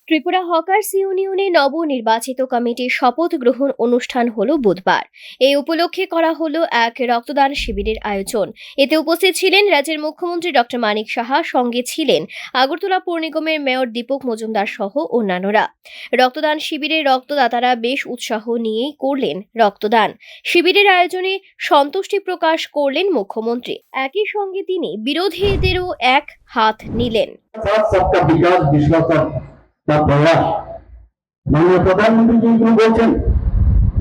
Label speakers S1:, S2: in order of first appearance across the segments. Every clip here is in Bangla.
S1: ত্রিপুরা হকার্স ইউনিয়নে নবনির্বাচিত কমিটির শপথ গ্রহণ অনুষ্ঠান হলো বুধবার। এই উপলক্ষে করা হলো এক রক্তদান শিবিরের আয়োজন। এতে উপস্থিত ছিলেন রাজ্যের মুখ্যমন্ত্রী ডক্টর মানিক সাহা, সঙ্গে ছিলেন আগরতলা পৌর নিগমের মেয়র দীপক মজুমদার সহ অন্যান্যরা। রক্তদান শিবিরে রক্তদাতারা বেশ উৎসাহ নিয়েই করলেন রক্তদান। শিবিরের আয়োজনে সন্তুষ্টি প্রকাশ করলেন মুখ্যমন্ত্রী। একই সঙ্গে তিনি বিরোধীদেরও এক হাত নিলেন।
S2: তার প্রয়াস মাননীয় প্রধানমন্ত্রী যেগুলো বলছেন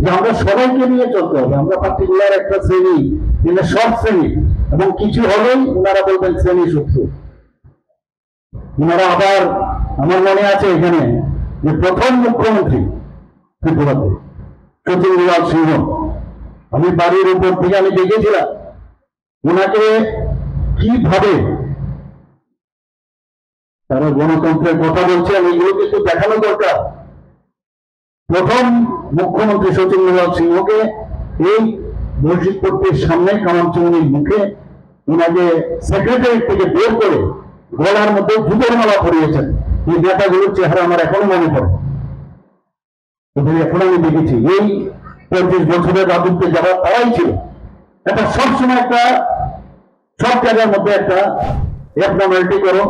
S2: যে আমরা সবাইকে নিয়ে চলতে হবে, আমরা পার্টিকুলার একটা শ্রেণী কিন্তু সব শ্রেণী এবং কিছু হলেই ওনারা বলবেন শ্রেণী শত্রু। ওনারা আবার আমার মনে আছে এখানে যে প্রথম মুখ্যমন্ত্রী ত্রিপুরাতে সচিন্দ্রলাল সিংহ, আমি বাড়ির উপর থেকে আমি দেখেছিলাম ওনাকে কিভাবে তারা গণতন্ত্রের কথা বলছেন, এইগুলো কিন্তু দেখানো দরকার। প্রথম মুখ্যমন্ত্রী সচিন্দ্রলাল সিংহকে এই মসজিদ পট্টির সামনে কামানচুমনির মুখে ওনাকে সেক্রেটারি থেকে বের করে গলার মধ্যে জুতোর মালা পরিয়েছেন। এই নেতাগুলোর চেহারা আমার এখনো মনে পড়ে, ওদের এখন আমি দেখেছি। এই 35 বছরের রাজত্বে যারা তারাই ছিল, এটা সবসময় একটা সব জায়গার মধ্যে একটা অ্যাবনর্মালিটি করো।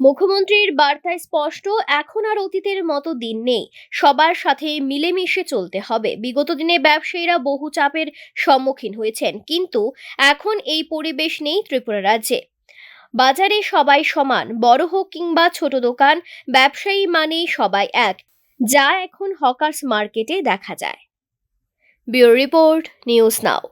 S1: মুখ্যমন্ত্রীর বার্তায় স্পষ্ট, এখন আর অতীতের মতো দিন নেই, সবার সাথে মিলেমিশে চলতে হবে। বিগত দিনে ব্যবসায়ীরা বহু চাপের সম্মুখীন হয়েছেন, কিন্তু এখন এই পরিবেশ নেই ত্রিপুরা রাজ্যে। বাজারে সবাই সমান, বড় হোক কিংবা ছোট দোকান, ব্যবসায়ী মানেই সবাই এক, যা এখন হকার্স মার্কেটে দেখা যায়। Bureau report, news now.